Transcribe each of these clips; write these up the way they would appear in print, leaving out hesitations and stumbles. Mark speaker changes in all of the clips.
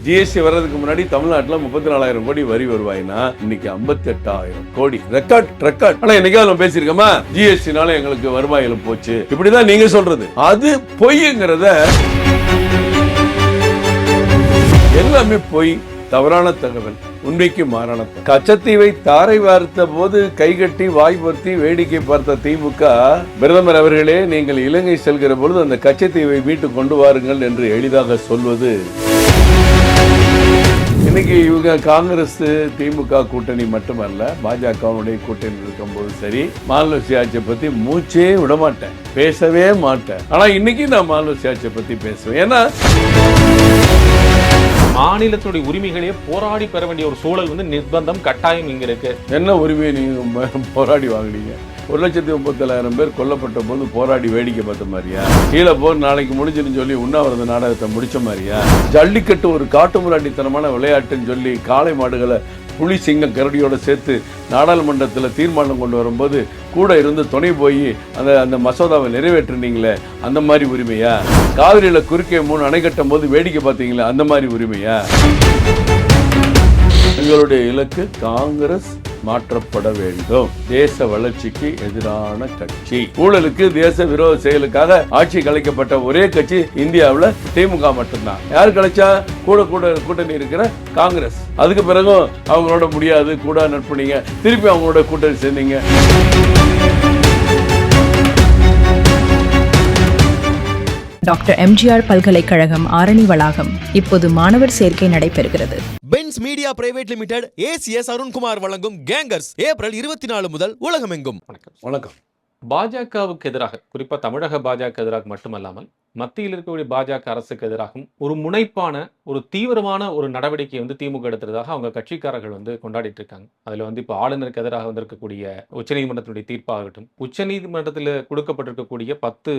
Speaker 1: GST வர்றதுக்கு முன்னாடி தமிழ்நாட்டில் 34,000 கோடி வரி வருவாய்னா இன்னைக்கு 58,000 கோடி ரெக்கார்ட். ஆனா என்னைக்காவது நம்ம பேசியிருக்கோமா ஜிஎஸ்டினால எங்களுக்கு வருவாயில போச்சு இப்படிதான் நீங்க சொல்றது. அது பொய்ங்கிறத எல்லாமே பொய், தவறான தகவல், உண்மைக்கு மாறான. கச்சத்தீவை தாரை வார்த்த போது கைகட்டி வாய் பொருத்தி வேடிக்கை பார்த்த திமுக, பிரதமர் அவர்களே நீங்கள் இலங்கை செல்கிற பொழுது அந்த கச்சத்தீவை மீட்டு கொண்டு வாருங்கள் என்று எளிதாக சொல்வது. இன்னைக்கு இவங்க காங்கிரஸ் திமுக கூட்டணி மட்டுமல்ல, பாஜகவுடைய கூட்டணி இருக்கும்போது சரி, மாநில சுயாட்சியை பத்தி மூச்சே விட மாட்டேன், பேசவே மாட்டேன். ஆனா இன்னைக்கு நான் மாநில சுயாட்சியை பத்தி பேசுவேன். ஏன்னா
Speaker 2: மாநிலத்துடைய உரிமைகளையே போராடி பெற வேண்டிய ஒரு சூழல் நிர்பந்தம் கட்டாயம் இங்க இருக்கு.
Speaker 1: என்ன உரிமையை நீங்க போராடி வாங்கினீங்க? 1,39,000 பேர் கொல்லப்பட்ட போது போராடி வேடிக்கை பார்த்த மாதிரியா? கீழே போர் நாளைக்கு முடிஞ்சுன்னு சொல்லி உண்ணாவிரத நாடகத்தை முடிச்ச மாதிரியா? ஜல்லிக்கட்டு ஒரு காட்டுமிராண்டித்தனமான விளையாட்டுன்னு சொல்லி காளை மாடுகளை புலி சிங்கம் கரடியோட சேர்த்து நாடாளுமன்றத்தில் தீர்மானம் கொண்டு வரும்போது கூட இருந்து துணை போய் அந்த மசோதாவை நிறைவேற்றினீங்களே, அந்த மாதிரி உரிமையா? காவிரியில குறுக்கே 3 அணை கட்டும் போது வேடிக்கை பார்த்தீங்களே, அந்த மாதிரி உரிமையா? எங்களுடைய இலக்கு காங்கிரஸ் மாற்றப்பட வேண்டும். தேச வளர்ச்சிக்கு எதிரான கட்சி. ஊழலுக்கு தேச விரோத செயலுக்காக ஆட்சி கலைக்கப்பட்ட ஒரே கட்சி இந்தியாவில் திமுக மட்டும்தான். யார் கலைச்சா? கூட்டணி இருக்கிற காங்கிரஸ். அதுக்கு பிறகும் அவங்களோட முடியாது, கூட நட்புனீங்க, திருப்பி அவங்களோட கூட்டணி சேர்ந்தீங்க.
Speaker 3: டாக்டர் எம்ஜிஆர் பல்கலைக்கழகம் ஆரணி வளாகம் இப்போது மாணவர் சேர்க்கை நடைபெறுகிறது.
Speaker 4: Benz Media Private Limited ACS Arunkumar வழங்கும் கேங்கர்ஸ் ஏப்ரல் 24 முதல் உலகமெங்கும்.
Speaker 1: வணக்கம்.
Speaker 2: பாஜகவுக்கு எதிராக, குறிப்பா தமிழக பாஜக எதிராக மட்டுமல்லாமல் மத்தியில் இருக்கக்கூடிய பாஜக அரசுக்கு எதிராகவும் ஒரு முனைப்பான ஒரு தீவிரமான ஒரு நடவடிக்கை திமுக எடுத்ததாக அவங்க கட்சிக்காரர்கள் கொண்டாடிட்டு இருக்காங்க. அதுல இப்ப ஆளுநருக்கு எதிராக வந்திருக்கக்கூடிய உச்சநீதிமன்றத்தினுடைய தீர்ப்பாகட்டும், உச்சநீதிமன்றத்தில் கொடுக்கப்பட்டிருக்கக்கூடிய 10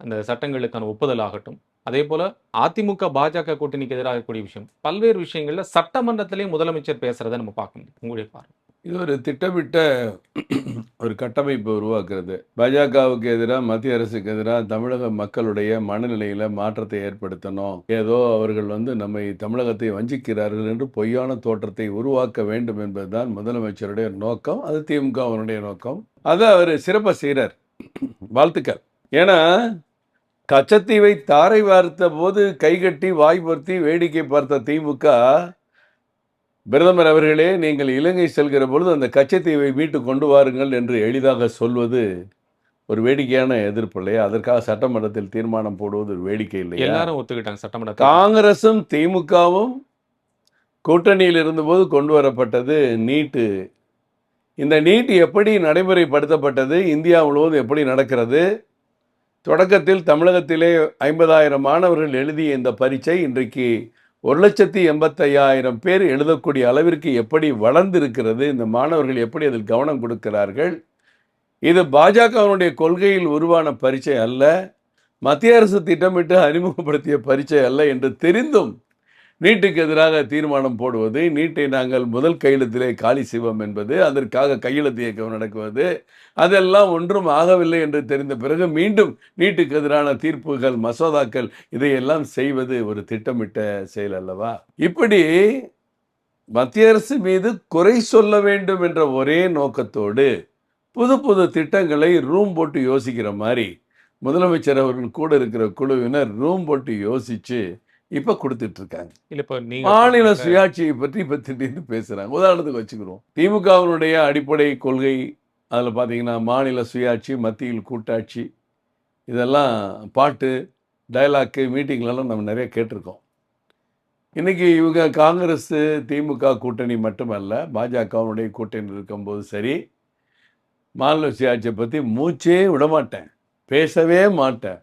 Speaker 2: அந்த சட்டங்களுக்கான ஒப்புதல் ஆகட்டும், அதே போல அதிமுக பாஜக கூட்டணிக்கு எதிராக கூடிய விஷயம், பல்வேறு விஷயங்கள்ல சட்டமன்றத்திலே முதலமைச்சர் பேசுறதை நம்ம பார்க்க முடியும். உங்களுடைய பார்வை?
Speaker 1: இது ஒரு திட்டமிட்ட ஒரு கட்டமைப்பு உருவாக்குறது. பாஜகவுக்கு எதிராக, மத்திய அரசுக்கு எதிராக தமிழக மக்களுடைய மனநிலையில மாற்றத்தை ஏற்படுத்தணும். ஏதோ அவர்கள் நம்மை தமிழகத்தை வஞ்சிக்கிறார்கள் என்று பொய்யான தோற்றத்தை உருவாக்க வேண்டும் என்பதுதான் முதலமைச்சருடைய நோக்கம். அது திமுக அவருடைய நோக்கம். அதை அவர் சிறப்பாக செய்கிறார். வாழ்த்துக்கள். ஏன்னா கச்சத்தீவை தாரை வார்த்த போது கைகட்டி வாய் பொருத்தி வேடிக்கை பார்த்த திமுக, பிரதமர் அவர்களே நீங்கள் இலங்கை செல்கிற பொழுது அந்த கச்சத்தீவை மீட்டு கொண்டு வாருங்கள் என்று எளிதாக சொல்வது ஒரு வேடிக்கையான எதிர்ப்பு இல்லையா? அதற்காக சட்டமன்றத்தில் தீர்மானம் போடுவது ஒரு வேடிக்கை இல்லையா?
Speaker 2: எல்லாரும் ஒத்துக்கிட்டாங்க சட்டமன்ற.
Speaker 1: காங்கிரசும் திமுகவும் கூட்டணியில் இருந்தபோது கொண்டு வரப்பட்டது நீட்டு. இந்த நீட் எப்படி நடைமுறைப்படுத்தப்பட்டது, இந்தியா முழுவதும் எப்படி நடக்கிறது? தொடக்கத்தில் தமிழகத்திலே 50,000 மாணவர்கள் எழுதிய இந்த பரீட்சை இன்றைக்கு 1,85,000 பேர் எழுதக்கூடிய அளவிற்கு எப்படி வளர்ந்திருக்கிறது? இந்த மாணவர்கள் எப்படி அதில் கவனம் கொடுக்கிறார்கள்? இது பாஜகவினுடைய கொள்கையில் உருவான பரீட்சை அல்ல, மத்திய அரசு திட்டமிட்டு அறிமுகப்படுத்திய பரீட்சை அல்ல என்று தெரிந்தும் நீட்டுக்கு எதிராக தீர்மானம் போடுவது, நீட்டை நாங்கள் முதல் கையெழுத்திலே காலி செய்வோம் என்பது, அதற்காக கையெழுத்து இயக்கம் நடக்குவது, அதெல்லாம் ஒன்றும் ஆகவில்லை என்று தெரிந்த பிறகு மீண்டும் நீட்டுக்கு எதிரான தீர்ப்புகள், மசோதாக்கள், இதையெல்லாம் செய்வது ஒரு திட்டமிட்ட செயல் அல்லவா? இப்படி மத்திய அரசு மீது குறை சொல்ல வேண்டும் என்ற ஒரே நோக்கத்தோடு புது திட்டங்களை ரூம் போட்டு யோசிக்கிற மாதிரி முதலமைச்சர் அவர்கள் கூட இருக்கிற குழுவினர் ரூம் போட்டு யோசிச்சு இப்ப கொடுத்துட்டு இருக்காங்க. மாநில சுயாட்சியை பற்றி இப்ப திடீர்னு பேசுறாங்க. உதாரணத்துக்கு வச்சுக்கிறோம், திமுகவினுடைய அடிப்படை கொள்கை அதில் பார்த்தீங்கன்னா மாநில சுயாட்சி, மத்தியில் கூட்டாட்சி, இதெல்லாம் பாட்டு, டைலாக்கு, மீட்டிங்லலாம் நம்ம நிறைய கேட்டிருக்கோம். இன்னைக்கு இவங்க காங்கிரஸ் திமுக கூட்டணி மட்டுமல்ல, பாஜகவுடைய கூட்டணி இருக்கும்போது சரி, மாநில சுயாட்சியை பற்றி மூச்சே விட மாட்டேன், பேசவே மாட்டேன்.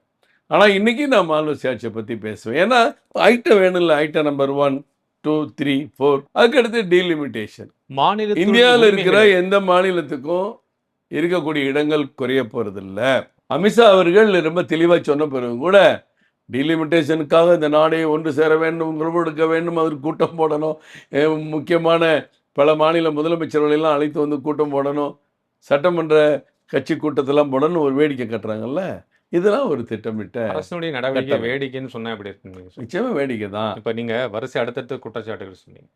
Speaker 1: ஆனால் இன்னைக்கு நான் மாநில சுயாட்சியை பற்றி பேசுவேன். ஏன்னா ஐட்டம் வேணும்ல, ஐட்டம் நம்பர் 1, 2, 3, 4, அதுக்கடுத்து டீலிமிட்டேஷன். இந்தியாவில் இருக்கிற எந்த மாநிலத்துக்கும் இருக்கக்கூடிய இடங்கள் குறைய போறதில்ல. அமித்ஷா அவர்கள் ரொம்ப தெளிவாக சொன்ன பிறகு கூட டீலிமிட்டேஷனுக்காக இந்த நாடே ஒன்று சேர வேண்டும், உருவெடுக்க வேண்டும், அதற்கு கூட்டம் போடணும், முக்கியமான பல மாநில முதலமைச்சர்களெல்லாம் அழைத்து கூட்டம் போடணும், சட்டமன்ற கட்சி கூட்டத்தெல்லாம் போடணும் ஒரு வேடிக்கை கட்டுறாங்கல்ல. இதெல்லாம் ஒரு திட்டமிட்ட
Speaker 2: அரசுடைய நடவடிக்கை
Speaker 1: கட்டளை.
Speaker 2: வேடிக்கைன்னு சொன்னா எப்படி இருக்குன்னு நீங்க சொல்லுங்க.
Speaker 1: நிச்சயமா வேடிக்கை தான்.
Speaker 2: இப்ப நீங்க வரிசை அடுத்தடுத்த குற்றச்சாட்டுகள் சொன்னீங்க.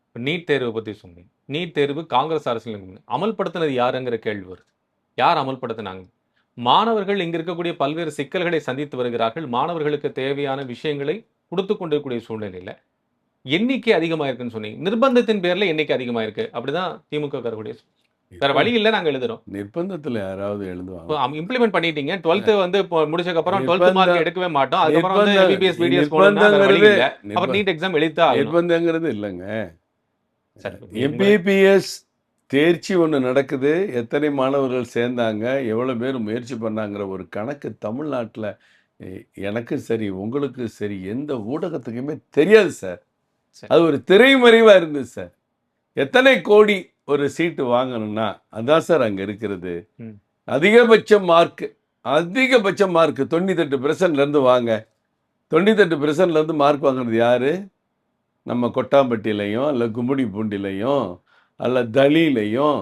Speaker 2: இப்ப நீட் தேர்வை பத்தி சொன்னீங்க. நீட் தேர்வு காங்கிரஸ் அரசியல் அமல்படுத்தினது யாருங்கிற கேள்வி வருது. யார் அமல்படுத்தினாங்க? மாணவர்கள் இங்க இருக்கக்கூடிய பல்வேறு சிக்கல்களை சந்தித்து வருகிறார்கள். மாணவர்களுக்கு தேவையான விஷயங்களை கொடுத்து கொண்டிருக்கக்கூடிய சூழ்நிலையில எண்ணிக்கை அதிகமா இருக்குன்னு சொன்னீங்க. நிர்பந்தத்தின் பேர்ல எண்ணிக்கை அதிகமா இருக்கு. அப்படிதான் திமுக காரர்களுடைய வேற வழி இல்ல, நாங்க எழுதுறோம்.
Speaker 1: நிர்பந்தத்துல யாராவது எழுதுவாங்க?
Speaker 2: இம்ப்ளிமெண்ட் பண்ணிட்டீங்க. 12th வந்து இப்போ முடிச்சதுக்கு அப்புறம் 12th
Speaker 1: நிர்பந்தம்
Speaker 2: மார்க் எடுக்கவே மாட்டோம். அதுக்கப்புறம் வந்து
Speaker 1: நிர்பந்தம்
Speaker 2: எம்பிபிஎஸ் பிடிஎஸ் போகணும்னா வேற வழி இல்ல. அப்புறம் நீட் எக்ஸாம் எழுதித்தான் ஆகணும்.
Speaker 1: நிர்பந்தங்கிறது இல்லைங்க.
Speaker 2: சரி,
Speaker 1: எம்பிபிஎஸ் தேர்ச்சி ஒன்று நடக்குது, எத்தனை மாணவர்கள் சேர்ந்தாங்க, எவ்வளோ பேர் முயற்சி பண்ணாங்கிற ஒரு கணக்கு தமிழ்நாட்டில் எனக்கு சரி உங்களுக்கு சரி எந்த ஊடகத்துக்குமே தெரியாது சார்.
Speaker 2: சரி.
Speaker 1: அது ஒரு திரைமறைவாக இருந்தது சார். எத்தனை கோடி ஒரு சீட்டு வாங்கணும்னா அதான் சார் அங்கே இருக்கிறது.
Speaker 2: ம்.
Speaker 1: அதிகபட்ச மார்க் 98% வாங்க. 98% மார்க் வாங்குறது யாரு? நம்ம கொட்டாம்பட்டியிலையும் அல்ல கும்முடி பூண்டிலையும் அல்ல தலியிலையும்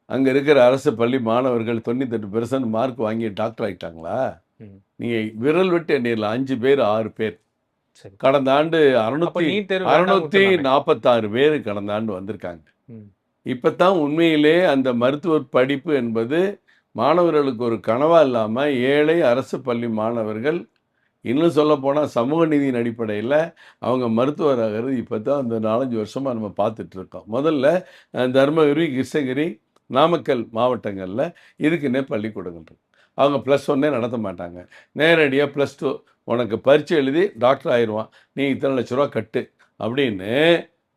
Speaker 1: அங்கே இருக்கிற அரசு பள்ளி மாணவர்கள் 98% மார்க் வாங்கி டாக்டர் ஆகிட்டாங்களா?
Speaker 2: ம்.
Speaker 1: நீங்கள் விரல் விட்டு எண்ணிடலாம். 5 பேர் 6 பேர்.
Speaker 2: சரி.
Speaker 1: கடந்த ஆண்டு
Speaker 2: அப்ப நீட் தேர்வு வேண்டாம்னு சொன்னாங்க.
Speaker 1: 646 பேர் கடந்த ஆண்டு வந்திருக்காங்க.
Speaker 2: ம்.
Speaker 1: இப்போ தான் உண்மையிலே அந்த மருத்துவ படிப்பு என்பது மாணவர்களுக்கு ஒரு கனவாக இல்லாமல் ஏழை அரசு பள்ளி மாணவர்கள், இன்னும் சொல்லப்போனால் சமூக நீதியின் அடிப்படையில் அவங்க மருத்துவராகிறது இப்போ தான் அந்த 4-5 வருஷமாக நம்ம பார்த்துட்ருக்கோம். முதல்ல தருமபுரி, கிருஷ்ணகிரி, நாமக்கல் மாவட்டங்களில் இதுக்குன்னே பள்ளிக்கூடங்கள் இருக்கு. அவங்க +1 நடத்த மாட்டாங்க. நேரடியாக +2 உனக்கு பரீட்சை எழுதி டாக்டர் ஆயிடுவான், நீ இத்தனை லட்ச ரூபா கட்டு அப்படின்னு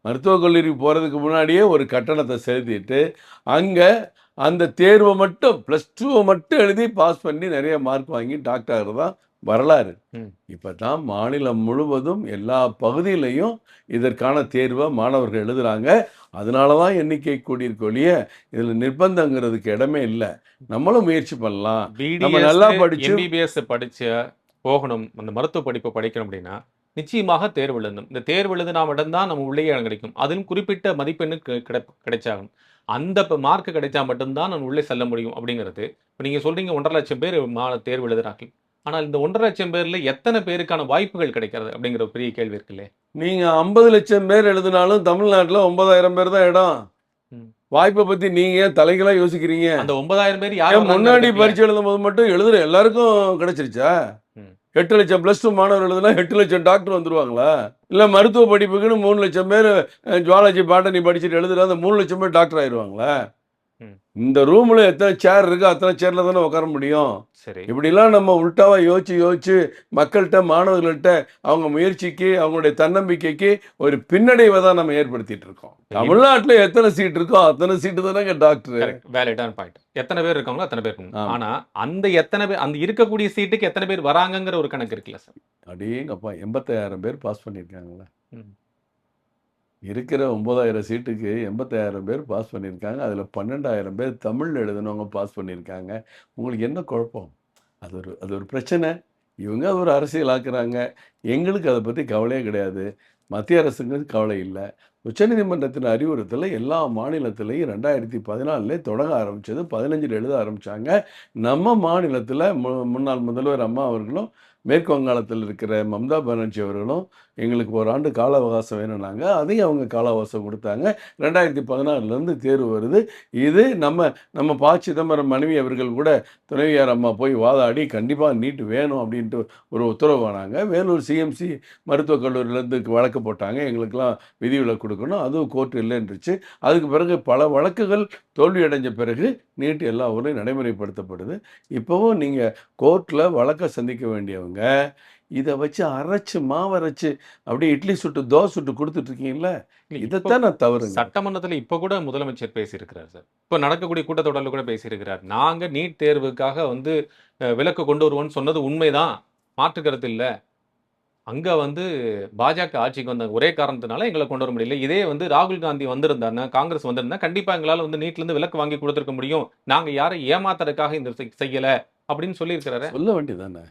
Speaker 1: மருத்துவக் கல்லூரிக்கு போகிறதுக்கு முன்னாடியே ஒரு கட்டணத்தை செலுத்திட்டு அங்கே அந்த தேர்வை மட்டும் +2 மட்டும் எழுதி பாஸ் பண்ணி நிறைய மார்க் வாங்கி டாக்டர் ஆகிறது தான் வரலாறு.
Speaker 2: ம்.
Speaker 1: இப்போ தான் மாநிலம் முழுவதும் எல்லா பகுதியிலையும் இதற்கான தேர்வை மாணவர்கள் எழுதுகிறாங்க. அதனால தான் எண்ணிக்கை கூடியிருக்கொழிய இதில் நிர்பந்தங்கிறதுக்கு இடமே இல்லை. நம்மளும் முயற்சி பண்ணலாம். நம்ம நல்லா படிச்சு
Speaker 2: எம்பிபிஎஸ் படிச்சு போகணும், அந்த மருத்துவ படிப்பை படிக்கணும் அப்படின்னா நிச்சயமாக தேர்வு எழுதணும். இந்த தேர்வு எழுதினா மட்டும்தான் நம்ம உள்ளே இடம் கிடைக்கும். அதிலும் குறிப்பிட்ட மதிப்பெண்ணு கிடைச்சாகணும். அந்த மார்க் கிடைச்சா மட்டும்தான் நான் உள்ளே செல்ல முடியும் அப்படிங்கிறது. இப்போ நீங்கள் சொல்றீங்க 1.5 லட்சம் பேர் தேர்வு எழுதுறாங்க. ஆனால் இந்த 1.5 லட்சம் பேர்ல எத்தனை பேருக்கான வாய்ப்புகள் கிடைக்கிறது அப்படிங்கிற ஒரு பெரிய கேள்வி இருக்குல்ல.
Speaker 1: நீங்கள் 50 லட்சம் பேர் எழுதினாலும் தமிழ்நாட்டில் 9,000 பேர் தான் இடம்.
Speaker 2: ம்.
Speaker 1: வாய்ப்பை பற்றி நீங்கள் தலைகளாக யோசிக்கிறீங்க.
Speaker 2: அந்த 9,000 பேர்
Speaker 1: ஏன்
Speaker 2: யாரும்
Speaker 1: முன்னாடி பரீட்சை எழுதும் போது மட்டும் எழுதுற எல்லாருக்கும் கிடைச்சிருச்சா?
Speaker 2: ம்.
Speaker 1: 8 லட்சம் +2 மாணவர் எழுதுனா 8 லட்சம் டாக்டர் வந்துருவாங்களா? இல்லை மருத்துவ படிப்புக்குன்னு 3 லட்சம் பேர் ஜுவாலஜி பாட்டனி படிச்சுட்டு எழுதுனா அந்த 3 லட்சம் பேர் டாக்டர் ஆயிடுவாங்களா?
Speaker 2: ம்.
Speaker 1: இந்த ரூமில் எத்தனை சேர் இருக்கோ அத்தனை சேரில் தானே உட்கார முடியும்.
Speaker 2: சரி.
Speaker 1: இப்படிலாம் நம்ம உள்டாவா யோசிச்சு மக்கள்கிட்ட மாணவர்கள்ட்ட அவங்க முயற்சிக்கு அவங்களுடைய தன்னம்பிக்கைக்கு ஒரு பின்னடைவை தான் நம்ம ஏற்படுத்திட்டு இருக்கோம். தமிழ்நாட்டில் எத்தனை சீட் இருக்கோ அத்தனை சீட்டு தானேங்க டாக்டர்.
Speaker 2: வேலிடான பாயிண்ட். எத்தனை பேர் இருக்காங்களோ அத்தனை பேர் இருக்கணும்.
Speaker 1: ஆமா.
Speaker 2: ஆனா அந்த எத்தனை பேர் அந்த இருக்கக்கூடிய சீட்டுக்கு எத்தனை பேர் வராங்கங்கிற ஒரு கணக்கு இருக்குல்ல சார்.
Speaker 1: அடேங்கப்பா 85,000 பேர் பாஸ் பண்ணியிருக்காங்களா?
Speaker 2: ம்.
Speaker 1: இருக்கிற 9,000 சீட்டுக்கு 85,000 பேர் பாஸ் பண்ணியிருக்காங்க. அதில் 12,000 பேர் தமிழ் எழுதுனவங்க பாஸ் பண்ணியிருக்காங்க. உங்களுக்கு என்ன குழப்பம்? அது ஒரு பிரச்சனை. இவங்க அது ஒரு அரசியலாக்குறாங்க. எங்களுக்கு அதை பற்றி கவலையே கிடையாது. மத்திய அரசுக்கு கவலை இல்லை. உச்சநீதிமன்றத்தின் அறிவுறுத்தலை எல்லா மாநிலத்திலையும் 2014 தொடங்க ஆரம்பித்தது. 15 எழுத ஆரம்பித்தாங்க. நம்ம மாநிலத்தில் முன்னாள் முதல்வர் அம்மா அவர்களும் மேற்கு வங்காளத்தில் இருக்கிற மம்தா பானர்ஜி அவர்களும் எங்களுக்கு 1 ஆண்டு கால அவகாசம் வேணும்னாங்க. அதையும் அவங்க கால அவகாசம் கொடுத்தாங்க. 2016 தேர்வு வருது. இது நம்ம ப. சிதம்பரம் மனைவி அவர்கள் கூட துணைவியார் அம்மா போய் வாதாடி கண்டிப்பாக நீட் வேணும் அப்படின்ட்டு ஒரு உத்தரவு ஆனாங்க. வேலூர் சிஎம்சி மருத்துவக் கல்லூரியிலேருந்து வழக்கு போட்டாங்க, எங்களுக்கெல்லாம் விதிவிலக்கு கொடுக்கணும். அதுவும் கோர்ட் இல்லைன்றுச்சு. அதுக்கு பிறகு பல வழக்குகள் தோல்வி அடைஞ்ச பிறகு நீட் எல்லா ஊர்லையும் நடைமுறைப்படுத்தப்படுது. இப்போவும் நீங்கள் கோர்ட்டில் வழக்கை சந்திக்க வேண்டியவங்க இதை வச்சு மாவரைச்சு அப்படியே இட்லி சுட்டு தோசை சுட்டு கொடுத்துட்ருக்கீங்கள, இதைத்தான் நான் தவறுங்க.
Speaker 2: சட்டமன்றத்தில் இப்போ கூட முதலமைச்சர் பேசியிருக்கிறார் சார். இப்போ நடக்கக்கூடிய கூட்டத்தொடரில் கூட பேசியிருக்கிறார். நாங்க நீட் தேர்வுக்காக வந்து விலக்கு கொண்டு வருவோம்னு சொன்னது உண்மைதான், மாற்று கருத்து இல்லை. அங்க வந்து பாஜக ஆட்சிக்கு வந்த ஒரே காரணத்தினால எங்களை கொண்டு வர முடியல. இதே வந்து ராகுல் காந்தி வந்திருந்தாருன்னா, காங்கிரஸ் வந்திருந்தா கண்டிப்பா எங்களால வந்து நீட்ல இருந்து விலக்கு வாங்கி கொடுத்துருக்க முடியும். நாங்க யாரை ஏமாத்துறதுக்காக இந்த செய்யல அப்படின்னு சொல்லியிருக்கிறாரு.
Speaker 1: சொல்ல வேண்டியதானே?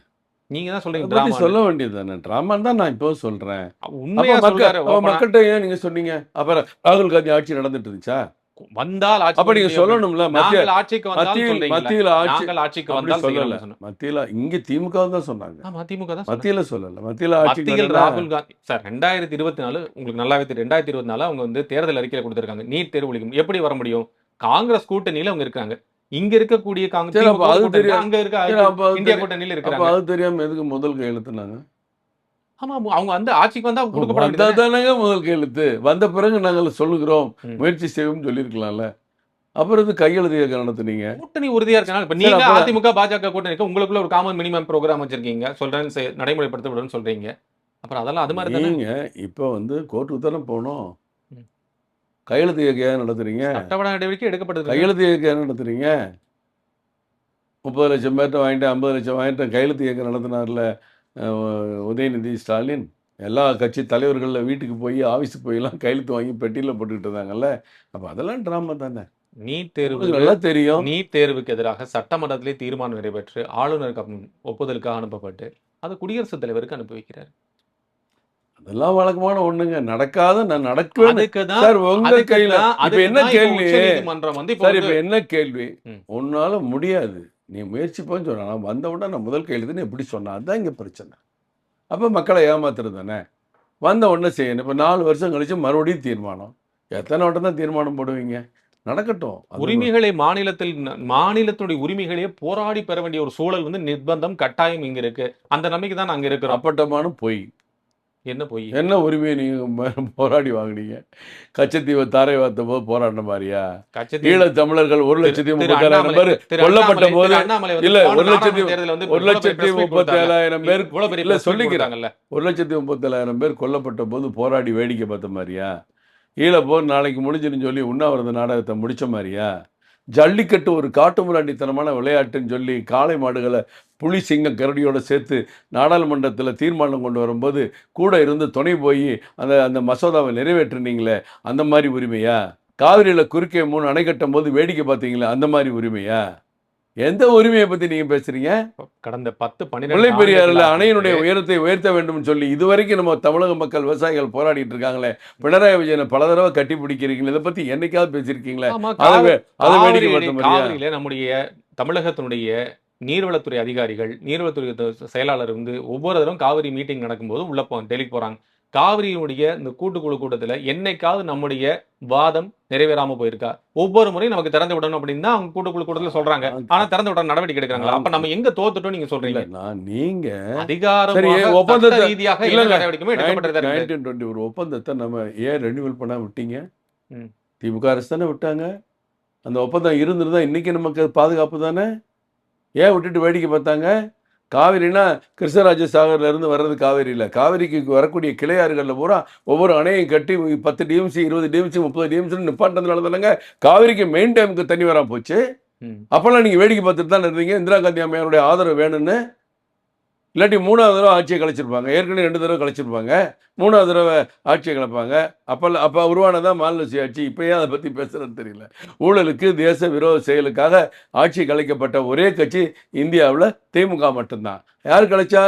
Speaker 2: நீங்க தான் சொல்றீங்க
Speaker 1: அதை பத்தி
Speaker 2: டிராமா.
Speaker 1: சொல்ல வேண்டியதுதானே? டிராமான்னு தான் நான் இப்போ சொல்றேன்.
Speaker 2: உண்மையா சொல்றாரு.
Speaker 1: மக்கள்கிட்ட ஏன் நீங்க சொன்னீங்க? அப்புறம் ராகுல் காந்தி ஆட்சி நடந்துட்டு இருந்துச்சா?
Speaker 2: வந்தால் ஆட்சி
Speaker 1: அப்ப நீங்க சொல்லணும்ல,
Speaker 2: நாங்கள் ஆட்சிக்கு வந்தால் சொல்றீங்கல்ல.
Speaker 1: மத்தியில் ஆட்சி
Speaker 2: நாங்கள் ஆட்சிக்கு
Speaker 1: அப்படி
Speaker 2: வந்தால்
Speaker 1: சொல்லல.
Speaker 2: செய்யலாம்னு சொன்னோம்.
Speaker 1: மத்தியில இங்க திமுக தான் சொன்னாங்க,
Speaker 2: ஆமா, திமுக தான் சொன்னாங்க.
Speaker 1: மத்தியில சொல்லல. மத்தியில ஆட்சிக்கு
Speaker 2: மத்தியில்
Speaker 1: வந்தா
Speaker 2: ராகுல் காந்தி சார் 2024 உங்களுக்கு நல்லாவே தெரியும். 2024 அவங்க வந்து தேர்தல் அறிக்கையில கொடுத்திருக்காங்க. நீட் தேர்வு ஒழிக்கும். எப்படி வர முடியும்? காங்கிரஸ் கூட்டணியில அவங்க இருக்காங்க. இங்க இருக்கக்கூடிய
Speaker 1: சரி, அப்ப அது
Speaker 2: கூட்டணி
Speaker 1: தெரியும்.
Speaker 2: அங்க இருக்க
Speaker 1: சரி, அப்ப அது
Speaker 2: இந்தியா
Speaker 1: தெரியும்.
Speaker 2: கூட்டணியில
Speaker 1: அப்ப
Speaker 2: இருக்காங்க.
Speaker 1: அது தெரியாம எதுக்கு முதல் கையெழுத்துனாங்க?
Speaker 2: ஆமா, அவங்க வந்து ஆட்சிக்கு வந்தா கொடுக்கப்பட
Speaker 1: வந்தா
Speaker 2: வேண்டியது.
Speaker 1: தானங்க முதல் கையெழுத்து. வந்த பிறகு நாங்கள் சொல்லுகிறோம்,
Speaker 2: ம்.
Speaker 1: முயற்சி செய்வோம் சொல்லியிருக்கலாம்ல. அப்புறம் இது கையெழுத்து இயக்கம் நடத்துனீங்க.
Speaker 2: கூட்டணி உறுதியா இருக்கனால இப்ப
Speaker 1: சரி,
Speaker 2: நீங்க
Speaker 1: அப்ப
Speaker 2: அதிமுக பாஜக கூட்டணி இருக்கு. உங்களுக்குள்ள ஒரு காமன் மினிமம் ப்ரோகிராம் வச்சிருக்கீங்க. சொல்றேன் நடைமுறைப்படுத்த விடுன்னு சொல்றீங்க. அப்புறம் அதெல்லாம் அது மாதிரி தானே.
Speaker 1: நீங்க இப்ப வந்து கோர்ட்டுக்கு தானே போகணும்.
Speaker 2: ம்.
Speaker 1: கையெழுத்து இயக்கம் ஏன் நடத்துறீங்க?
Speaker 2: சட்டப்பட நடவடிக்கை எடுக்கப்பட்டது.
Speaker 1: கையெழுத்து இயக்கம் ஏன் நடத்துறீங்க? 30 லட்சம் பேர்ட்ட வாங்கிட்டு 50 லட்சம் வாங்கிட்டு கையெழுத்து இயக்கம் நடத்தினார்ல உதயநிதி ஸ்டாலின். எல்லா கட்சி தலைவர்கள வீட்டுக்கு போய் ஆஃபீஸுக்கு போய்லாம் கையெழுத்து வாங்கி பெட்டியில் போட்டுக்கிட்டு இருந்தாங்கல்ல. அப்போ அதெல்லாம் ட்ராமா தானே.
Speaker 2: நீட்
Speaker 1: உங்களுக்கு
Speaker 2: தேர்வு
Speaker 1: நல்லா தெரியும்.
Speaker 2: நீட் தேர்வுக்கு எதிராக சட்டமன்றத்திலே தீர்மானம் நிறைவேற்று ஆளுநருக்கு ஒப்புதலுக்காக அனுப்பப்பட்டு அது குடியரசுத் தலைவருக்கு அனுப்பி வைக்கிறார்.
Speaker 1: அதெல்லாம் வழக்கமான ஒண்ணுங்க. நடக்காத நான் நடக்குவேன்.
Speaker 2: அதுக்குதான்
Speaker 1: சார் உங்க கையில இப்ப என்ன கேள்வி?
Speaker 2: உச்சநீதிமன்றம் வந்து இப்போ
Speaker 1: சார் இப்ப என்ன கேள்வி?
Speaker 2: ம்.
Speaker 1: உன்னால முடியாது, நீ முயற்சிப்போன்னு சொன்னா, நான் வந்த உடனே நான் முதல் கையெழுத்துன்னு எப்படி சொன்னேன்? அதுதான் இங்க பிரச்சனை. அப்ப மக்களை ஏமாத்துறது தானே. வந்த உடனே செய்யணும். இப்ப 4 வருஷம் கழிச்சு மறுபடியும் தீர்மானம். எத்தனை வட்டம் தான் தீர்மானம் போடுவீங்க? நடக்கட்டும். அது
Speaker 2: உரிமைகளை மாநிலத்தினுடைய உரிமைகளையே போராடி பெற வேண்டிய ஒரு சூழல் வந்து நிர்பந்தம் கட்டாயம் இங்க இருக்கு. அந்த நம்பிக்கை தான் நாங்க இருக்கிறோம்.
Speaker 1: அப்பட்டமான பொய்.
Speaker 2: என்ன போய்
Speaker 1: என்ன உரிமையை நீங்க போராடி வாங்குனீங்க? கச்சத்தீவை தாரை வார்த்த போது போராடின மாதிரியா? ஈழத் தமிழர்கள் 1,37,000 பேர் கொல்லப்பட்ட போது இல்ல 1,37,000 பேர் இல்ல சொல்லிக்கிறாங்கல்ல. 1,37,000 பேர் கொல்லப்பட்ட போது போராடி வேடிக்கை பார்த்த மாதிரியா? ஈழப்போர் நாளைக்கு முடிஞ்சுன்னு சொல்லி உண்ணாவிரத நாடகத்தை முடிச்ச மாதிரியா? ஜல்லிக்கட்டு ஒரு காட்டுமிராண்டித்தனமான விளையாட்டுன்னு சொல்லி காளை மாடுகளை புலி சிங்கம் கரடியோட சேர்த்து நாடாளுமன்றத்தில் தீர்மானம் கொண்டு வரும்போது கூட இருந்து துணை போய் அந்த அந்த மசோதாவை நிறைவேற்றினீங்களே, அந்த மாதிரி உரிமையா? காவிரியில் குறுக்கே 3 அணை கட்டும் போது வேடிக்கை பார்த்தீங்களே, அந்த மாதிரி உரிமையா? எந்த உரிமையை பற்றி நீங்கள் பேசுகிறீங்க?
Speaker 2: கடந்த 10-12
Speaker 1: முல்லை பெரியாறில் அணையினுடைய உயரத்தை உயர்த்த வேண்டும் சொல்லி இதுவரைக்கும் நம்ம தமிழக மக்கள் விவசாயிகள் போராடிட்டு இருக்காங்களே, பினராயி விஜயனை பல தடவை கட்டி பிடிக்கிறீங்களே, இதை பற்றி என்னைக்காவது பேசியிருக்கீங்களே? அதை வேடிக்கை பார்த்த மாதிரியா?
Speaker 2: காவிரியில நம்முடைய தமிழகத்தினுடைய நீர்வளத்துறை அதிகாரிகள், நீர்வளத்துறை செயலாளர் வந்து ஒவ்வொரு தடவை காவிரி மீட்டிங் நடக்கும்போது உள்ள டெல்லிக்கு போறாங்க. காவிரியினுடைய இந்த கூட்டுக்குழு கூட்டத்தில் என்னைக்காவது நம்முடைய வாதம் நிறைவேறாம போயிருக்கா? ஒவ்வொரு முறையும் நமக்கு திறந்து விடணும் அப்படின்னு தான் அவங்க கூட்டுக்குழு கூட்டத்தில் சொல்றாங்க. ஆனா திறந்து விட நடவடிக்கை எடுக்கிறாங்களா? அப்ப நம்ம எங்க தோத்துட்டோம் நீங்க சொல்றீங்க?
Speaker 1: நீங்க
Speaker 2: அதிகாரமாக
Speaker 1: ஒப்பந்தத்தை
Speaker 2: ரீதியாக
Speaker 1: இல்ல,
Speaker 2: எல்லா நடவடிக்கையுமே எடுக்கப்பட்டது.
Speaker 1: 1920 ஒரு ஒப்பந்தத்தை நம்ம ஏன் ரெனியூவல் பண்ண விட்டீங்க?
Speaker 2: ம்.
Speaker 1: திமுக அரசு தானே விட்டாங்க. அந்த ஒப்பந்தம் இருந்திருந்தா இன்னைக்கு நமக்கு பாதுகாப்பு தானே. ஏன் விட்டுட்டு வேடிக்கை பார்த்தாங்க? காவிரினா கிருஷ்ணராஜ சாகர்ல இருந்து வர்றது காவிரியில், காவிரிக்கு வரக்கூடிய கிளையாறுகளில் பூரா ஒவ்வொரு அணையும் கட்டி 10 டிஎம்சி 20 டிஎம்சி 30 டிஎம்சி நிப்பாட்டதுனால தானங்க காவிரிக்கு மெயின் டேமுக்கு தண்ணி வராம போச்சு. அப்போல்லாம் நீங்கள் வேடிக்கை பார்த்துட்டு தான் இருந்தீங்க. இந்திரா காந்தி அம்மையாருடைய ஆதரவு வேணும்னு. இல்லாட்டி 3வது தடவை ஆட்சியை கலைச்சிருப்பாங்க. ஏற்கனவே 2 தடவை கலைச்சிருப்பாங்க. 3வது தடவை ஆட்சியை கலைப்பாங்க. அப்போ உருவானதான் மாநில சுயாட்சி. இப்போயே அதை பற்றி பேசுகிறது தெரியல. ஊழலுக்கு தேச விரோத செயலுக்காக ஆட்சி கலைக்கப்பட்ட ஒரே கட்சி இந்தியாவில் திமுக மட்டும்தான். யார் கலைச்சா?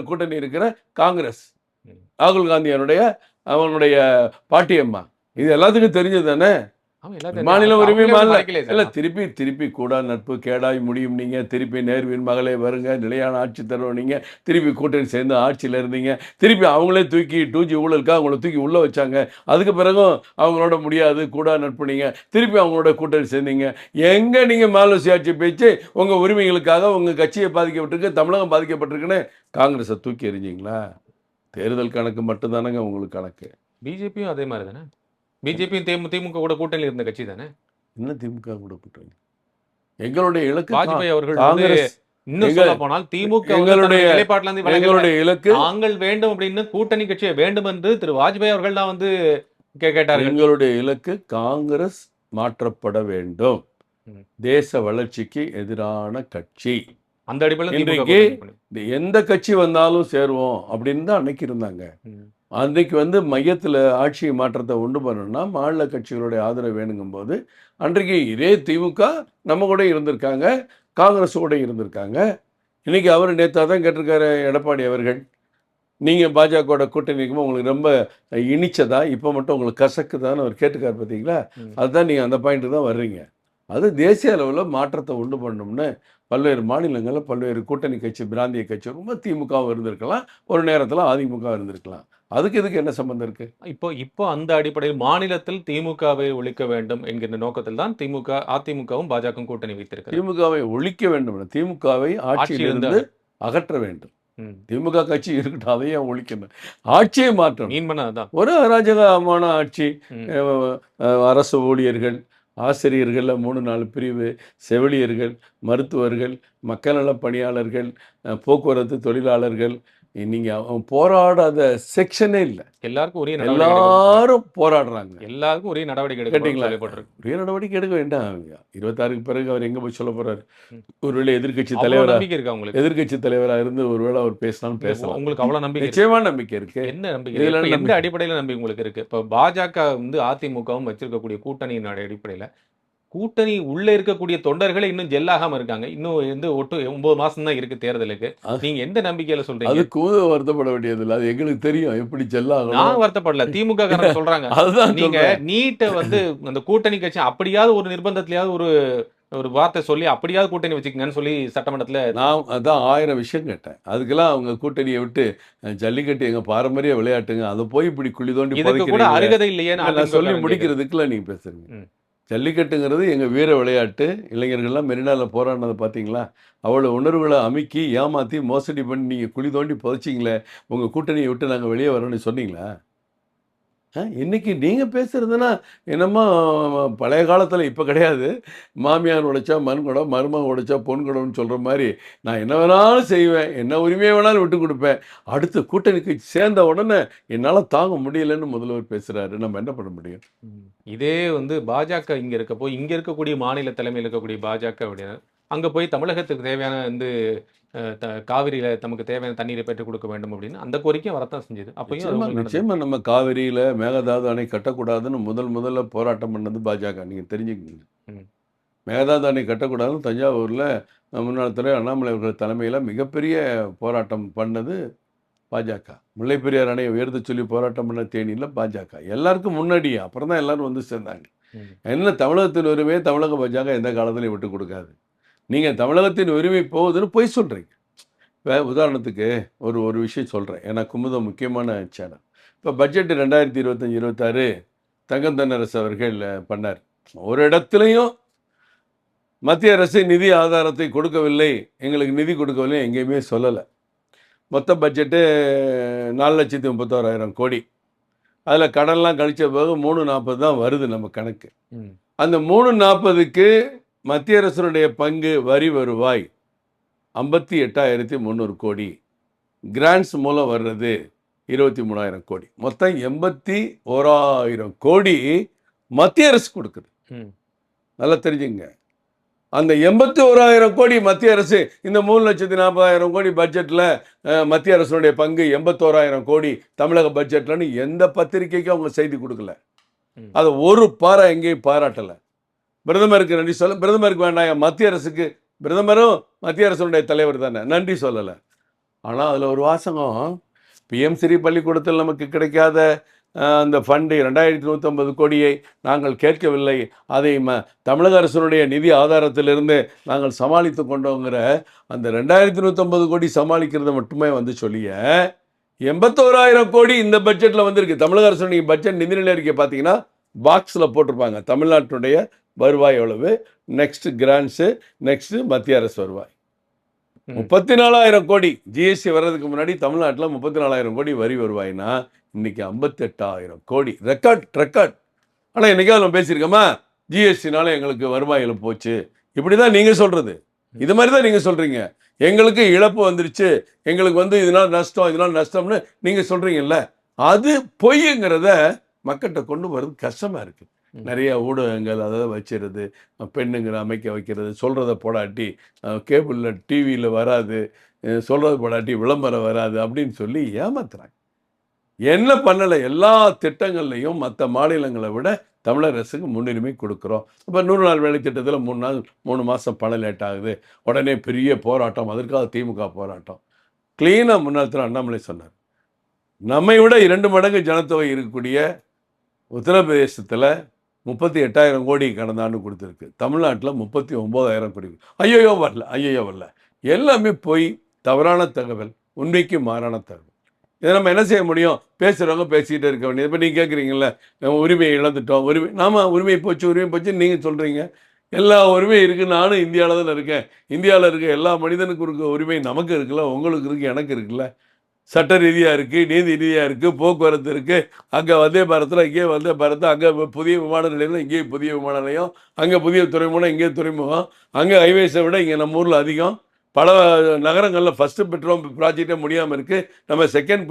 Speaker 1: கூட்டணி இருக்கிற காங்கிரஸ், ராகுல் காந்தியனுடைய அவனுடைய பாட்டியம்மா. இது எல்லாத்துக்கும் தெரிஞ்சது தானே. மாநில உரிமை இல்ல. திருப்பி கூடா நட்பு கேடாய் முடியும். நீங்க திருப்பி நேருவின் மகளே வருங்க, நிலையான ஆட்சி தருவோம். நீங்க திருப்பி கூட்டணி சேர்ந்து ஆட்சியில் இருந்தீங்க. திருப்பி அவங்களே தூக்கி 2G ஊழலுக்காக அவங்கள தூக்கி உள்ள வச்சாங்க. அதுக்கு பிறகும் அவங்களோட முடியாது, கூடா நட்பு. நீங்க திருப்பி அவங்களோட கூட்டணி சேர்ந்தீங்க. எங்க நீங்க மாநில சுயாட்சி பேச்சு உங்க உரிமைகளுக்காக உங்க கட்சியை பாதிக்கப்பட்டிருக்கு, தமிழகம் பாதிக்கப்பட்டிருக்குன்னு காங்கிரஸை தூக்கி எறிஞ்சிங்களா? தேர்தல் கணக்கு மட்டும்தானங்க உங்களுக்கு கணக்கு.
Speaker 2: பிஜேபியும் அதே மாதிரி தானே. பிஜேபியும் திமுக கூட கூட்டணியில் இருந்த கட்சி தானே.
Speaker 1: என்ன திமுக கூட கூட்டணி? எங்களுடைய இலக்கு
Speaker 2: வாஜ்பாய் அவர்கள்
Speaker 1: காங்கிரஸ்.
Speaker 2: இன்னும் சொல்ல போனால் திமுக
Speaker 1: எங்களுடைய இலக்கு
Speaker 2: நாங்கள் வேண்டும் அப்படின்னு கூட்டணி கட்சியை வேண்டும் என்று திரு வாஜ்பாய் அவர்கள் தான் வந்து கேட்டார்கள்.
Speaker 1: எங்களுடைய இலக்கு காங்கிரஸ் மாற்றப்பட வேண்டும். தேச வளர்ச்சிக்கு எதிரான கட்சி.
Speaker 2: அந்த அடிப்படையில்
Speaker 1: இன்றைக்கு எந்த கட்சி வந்தாலும் சேருவோம் அப்படின்னு தான் அன்னைக்கு இருந்தாங்க. அன்றைக்கு வந்து மையத்தில் ஆட்சி மாற்றத்தை உண்டு பண்ணணும்னா மாநில கட்சிகளுடைய ஆதரவு வேணுங்கும் போது அன்றைக்கு இதே திமுக நம்ம கூட இருந்திருக்காங்க, காங்கிரஸ் கூட இருந்திருக்காங்க. இன்னைக்கு அவர் நேற்று தான் கேட்டிருக்காரு எடப்பாடி அவர்கள். நீங்கள் பாஜகவோட கூட்டணி இருக்கும்போது உங்களுக்கு ரொம்ப இனிச்சதா, இப்போ மட்டும் உங்களுக்கு கசக்குதான்னு அவர் கேட்டுக்கார் பார்த்தீங்களா? அதுதான் நீங்கள் அந்த பாயிண்ட்டு தான் வர்றீங்க. அது தேசிய அளவில் மாற்றத்தை உண்டு பண்ணணும்னு பல்வேறு மாநிலங்களில் பல்வேறு கூட்டணி கட்சி, பிராந்திய கட்சி ரொம்ப திமுகவும் இருந்திருக்கலாம், ஒரு நேரத்தில் அதிமுக இருந்திருக்கலாம். அதுக்கு இதுக்கு என்ன சம்பந்தம் இருக்குது?
Speaker 2: இப்போ அந்த அடிப்படையில் மாநிலத்தில் திமுகவை ஒழிக்க வேண்டும் என்கின்ற நோக்கத்தில் தான் அதிமுகவும் பாஜகவும் கூட்டணி வைத்திருக்கிறது.
Speaker 1: திமுகவை ஒழிக்க வேண்டும், திமுகவை ஆட்சியிலிருந்து அகற்ற வேண்டும். திமுக கட்சி இருக்கட்டும், அதையே ஒழிக்கணும், ஆட்சியை மாற்றணும்.
Speaker 2: மீன் பண்ண அதான்
Speaker 1: ஒரு அராஜகமான ஆட்சி. அரசு ஊழியர்கள், ஆசிரியர்கள் 3-4 பிரிவு, செவிலியர்கள், மருத்துவர்கள், மக்கள் நல பணியாளர்கள், போக்குவரத்து தொழிலாளர்கள், நீங்கள் போராடாத செக்ஷனே இல்லை.
Speaker 2: எல்லாருக்கும் உரிய
Speaker 1: எல்லாரும் போராடுறாங்க.
Speaker 2: எல்லாருக்கும் உரிய நடவடிக்கை
Speaker 1: கேட்டீங்களா? உரிய நடவடிக்கை எடுக்க வேண்டாம். 26க்கு பிறகு அவர் எங்க போய் சொல்ல போறாரு? ஒருவேளை எதிர்கட்சி தலைவரா
Speaker 2: இருக்கா உங்களுக்கு?
Speaker 1: எதிர்கட்சி தலைவராக இருந்து ஒருவேளை அவர் பேசினாலும் பேசலாம்.
Speaker 2: உங்களுக்கு அவ்வளவு நம்பிக்கை?
Speaker 1: நிச்சயமா நம்பிக்கை இருக்கு.
Speaker 2: என்ன நம்பிக்கை? எந்த அடிப்படையில நம்பிக்கை உங்களுக்கு இருக்கு? இப்ப பாஜக அதிமுகவும் வச்சிருக்கக்கூடிய கூட்டணியின் அடிப்படையில கூட்டணி உள்ள இருக்கக்கூடிய தொண்டர்களே இன்னும் ஜெல்லாகாம இருக்காங்க. இன்னும் ஒட்டு 9 மாசம் தான் இருக்கு தேர்தலுக்கு. நீங்க எந்த நம்பிக்கையில சொல்றீங்க?
Speaker 1: அதுக்கு வருத்தப்பட வேண்டியது இல்லை, அது எங்களுக்கு தெரியும் எப்படி ஜெல்லாகும்.
Speaker 2: நான் வருத்தப்படல, திமுக காரங்க சொல்றாங்க.
Speaker 1: அதுதான்
Speaker 2: நீங்க நீட்டை அந்த கூட்டணி கட்சி அப்படியாவது ஒரு நிர்பந்தத்திலேயாவது ஒரு வார்த்தை சொல்லி அப்படியாவது கூட்டணி வச்சுக்கங்கன்னு சொல்லி சட்டமன்றத்துல
Speaker 1: நான் அதான் 1000 விஷயம் கேட்டேன். அதுக்கெல்லாம் அவங்க கூட்டணியை விட்டு ஜல்லிக்கட்டு எங்க பாரம்பரிய விளையாட்டுங்க, அதை போய் இப்படி குழி தோண்டி
Speaker 2: இதுக்கு கூட அருகதை இல்லையேன்னு
Speaker 1: நான் சொல்லி முடிக்கிறதுக்குள்ள நீங்க பேசுறீங்க. ஜல்லிக்கட்டுங்கிறது எங்கள் வீர விளையாட்டு. இளைஞர்கள்லாம் மெரினாவில் போராடினதை பார்த்தீங்களா? அவ்வளோ உணர்வுகளை அமுக்கி ஏமாற்றி மோசடி பண்ணி நீங்கள் குழி தோண்டி புதைச்சிங்களே, உங்கள் கூட்டணியை விட்டு நாங்கள் வெளியே வரோன்னு சொன்னீங்களா? இன்னைக்கு நீங்கள் பேசுகிறதுனா என்னமோ பழைய காலத்தில், இப்போ கிடையாது. மாமியார் உடைச்சா மண்குடம், மருமகன் உடைச்சா பொன்குடம்னு சொல்கிற மாதிரி நான் என்ன வேணாலும் செய்வேன், என்ன உரிமையை வேணாலும் விட்டு கொடுப்பேன், அடுத்து கூட்டணிக்கு சேர்ந்த உடனே என்னால் தாங்க முடியலைன்னு முதல்வர் பேசுகிறாரு. நம்ம என்ன பண்ண முடியும்?
Speaker 2: இதே பாஜக இங்கே இருக்கப்போ, இங்கே இருக்கக்கூடிய மாநில தலைமையில் இருக்கக்கூடிய பாஜக அப்படின்னு அங்கே போய் தமிழகத்துக்கு தேவையான காவிரியில நமக்கு தேவையான தண்ணீரை பெற்றுக் கொடுக்க வேண்டும் அப்படின்னு அந்த கோரிக்கையும் வரத்தான் செஞ்சது. அப்பயும்
Speaker 1: நிச்சயமா நம்ம காவிரியில மேகதாது அணை கட்டக்கூடாதுன்னு முதல்ல போராட்டம் பண்ணது பாஜக. நீங்க தெரிஞ்சுக்கீங்க. மேகதாது அணை கட்டக்கூடாதுன்னு தஞ்சாவூர்ல முன்னாள் தலைவர் அண்ணாமலை அவர்கள் தலைமையில மிகப்பெரிய போராட்டம் பண்ணது பாஜக. முல்லை பெரியார் அணையை உயர்த்த சொல்லி போராட்டம் பண்ண தேனியில் பாஜக. எல்லாருக்கும் முன்னாடி அப்புறம் தான் எல்லாரும் சேர்ந்தாங்க. என்ன தமிழகத்தின் உரிமையை தமிழக பாஜக எந்த காலத்திலையும் விட்டு கொடுக்காது. நீங்கள் தமிழகத்தின் உரிமை போகுதுன்னு போய் சொல்கிறீங்க. இப்போ உதாரணத்துக்கு ஒரு விஷயம் சொல்கிறேன், ஏன்னா குமுதம் முக்கியமான சேனல். இப்போ பட்ஜெட்டு 2025-26 தங்கம் தென்னரசு அவர்கள் பண்ணார். ஒரு இடத்துலையும் மத்திய அரசு நிதி ஆதாரத்தை கொடுக்கவில்லை, எங்களுக்கு நிதி கொடுக்கவில்லை எங்கேயுமே சொல்லலை. மொத்த பட்ஜெட்டு 4,31,000 கோடி. அதில் கடன்லாம் கழிச்ச பிறகு 340 தான் வருது நம்ம கணக்கு. அந்த 340க்கு மத்திய அரசுடைய பங்கு வரி வருவாய் 58,300 கோடி, கிராண்ட்ஸ் மூலம் வர்றது 23,000 கோடி, மொத்தம் 81,000 கோடி மத்திய அரசு கொடுக்குது. நல்லா தெரிஞ்சுங்க. அந்த 81,000 கோடி மத்திய அரசு, இந்த 3,40,000 கோடி பட்ஜெட்டில் மத்திய அரசுடைய பங்கு 81,000 கோடி தமிழக பட்ஜெட்லன்னு எந்த பத்திரிகைக்கும் அவங்க செய்தி கொடுக்கல. அதை ஒரு எங்கேயும் பாராட்டலை. பிரதமருக்கு நன்றி சொல்ல, பிரதமருக்கு வேண்டாம், மத்திய அரசுக்கு, பிரதமரும் மத்திய அரசுடைய தலைவர் தானே, நன்றி சொல்லலை. ஆனால் அதில் ஒரு வாசகம், PM ஸ்ரீ பள்ளிக்கூடத்தில் நமக்கு கிடைக்காத அந்த ஃபண்டு 2,150 கோடியை நாங்கள் கேட்கவில்லை, அதை தமிழக அரசுடைய நிதி ஆதாரத்திலிருந்து நாங்கள் சமாளித்து கொண்டோங்கிற அந்த 2,150 கோடி சமாளிக்கிறத மட்டுமே சொல்லிய 81,000 கோடி இந்த பட்ஜெட்டில் வந்திருக்கு. தமிழக அரசுடைய பட்ஜெட் நிதிநிலை அறிக்கை பார்த்தீங்கன்னா பாக்ஸில் போட்டிருப்பாங்க, தமிழ்நாட்டுடைய வருவாய் எவ்வளவு, நெக்ஸ்ட் கிராண்ட்ஸு, நெக்ஸ்ட் மத்திய அரசு வருவாய் 34,000 கோடி. ஜிஎஸ்டி வர்றதுக்கு முன்னாடி தமிழ்நாட்டில் 34,000 கோடி வரி வருவாய்னா இன்னைக்கு 58,000 கோடி. ரெக்கார்ட். ஆனால் என்னைக்காவது நம்ம பேசியிருக்கோமா ஜிஎஸ்டினால எங்களுக்கு வருவாயில் போச்சு? இப்படி தான் நீங்கள் சொல்கிறது, இது மாதிரி தான் நீங்கள் சொல்கிறீங்க. எங்களுக்கு இழப்பு வந்துருச்சு, எங்களுக்கு இதனால் நஷ்டம்னு நீங்கள் சொல்கிறீங்கல்ல, அது பொய்ங்கிறத மக்கள்கிட்ட கொண்டு வர்றது கஷ்டமாக இருக்குது. நிறைய ஊடகங்கள் அதை வச்சிருது, பெண்ணுங்களை அமைக்க வைக்கிறது, சொல்கிறத போடாட்டி கேபிளில் டிவியில் வராது, சொல்கிறது போடாட்டி விளம்பரம் வராது அப்படின்னு சொல்லி ஏமாத்துறாங்க. என்ன பண்ணலை, எல்லா திட்டங்கள்லையும் மற்ற மாநிலங்களை விட தமிழக அரசுக்கு முன்னுரிமை கொடுக்குறோம். இப்போ 100 நாள் வேலை திட்டத்தில் 3 மாதம் பணம் லேட் ஆகுது, உடனே பெரிய போராட்டம், அதற்காக திமுக போராட்டம். க்ளீனாக முன்னாள் அண்ணாமலை சொன்னார், நம்மை விட 2 மடங்கு ஜனத்தொகை இருக்கக்கூடிய உத்தரப்பிரதேசத்தில் 38,000 கோடி கடந்த ஆண்டு கொடுத்துருக்கு. தமிழ்நாட்டில் 39,000 கோடி. ஐயோ வரல. எல்லாமே பொய், தவறான தகவல், உண்மைக்கு மாறான தகவல். இதை நம்ம என்ன செய்ய முடியும்? பேசுகிறவங்க பேசிக்கிட்டே இருக்க வேண்டியது. இப்போ நீங்கள் கேட்குறீங்கள, நம்ம உரிமையை இழந்துட்டோம், உரிமை போச்சு நீங்கள் சொல்கிறீங்க. எல்லா உரிமையும் இருக்குது. நானும் இந்தியாவில் தானே இருக்கேன். இந்தியாவில் இருக்க எல்லா மனிதனுக்கும் இருக்க உரிமை நமக்கு இருக்குல்ல, உங்களுக்கு இருக்குது, எனக்கு இருக்குல்ல. சட்ட ரீதியாக இருக்குது, நீதி ரீதியாக இருக்குது, போக்குவரத்து இருக்குது. அங்கே வந்தே பாரத்தில், இங்கே வந்தே பாரத், அங்கே புதிய விமான நிலையம், இங்கே புதிய விமான நிலையம், அங்கே புதிய துறைமுகம், இங்கே துறைமுகம், அங்கே ஹைவேஸை விட இங்கே நம்ம ஊரில் அதிகம். பல நகரங்களில் ஃபஸ்ட்டு பெட்ரோல் ப்ராஜெக்டே முடியாமல் இருக்குது. நம்ம செகண்ட்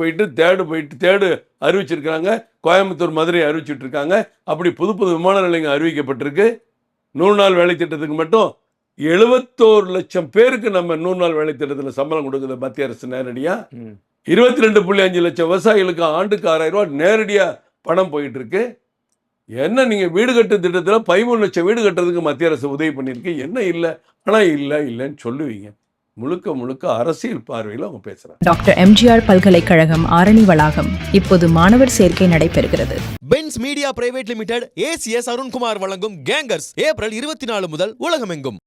Speaker 1: தேர்டு அறிவிச்சிருக்காங்க. கோயம்புத்தூர், மதுரை அறிவிச்சிட்ருக்காங்க. அப்படி புது விமான நிலையங்கள் அறிவிக்கப்பட்டிருக்கு. 100 நாள் வேலை திட்டத்துக்கு மட்டும் 71 லட்சம் பேருக்கு நம்ம 100 நாள் வேலை திட்டத்தில் சம்பளம் கொடுக்குது மத்திய அரசு நேரடியாக. 22.5 லட்சம் விவசாயிகளுக்கு ஆண்டுக்கு 6,000 ரூபா நேரடியாக பணம் போயிட்டு இருக்கு. என்ன நீங்கள் வீடு கட்டு திட்டத்தில் 13 லட்சம் வீடு கட்டுறதுக்கு மத்திய அரசு உதவி பண்ணியிருக்கு. என்ன இல்லை, ஆனால் இல்லைன்னு சொல்லுவீங்க. முழுக்க அரசியல் பார்வையில் அவங்க பேசுகிறாங்க.
Speaker 3: டாக்டர் எம்ஜிஆர் பல்கலைக்கழகம் ஆரணி வளாகம் இப்போது மாணவர் சேர்க்கை நடைபெறுகிறது.
Speaker 4: Benz Media Private Limited ACS Arunkumar வழங்கும் கேங்கர்ஸ் ஏப்ரல் 24 முதல் உலகமெங்கும்.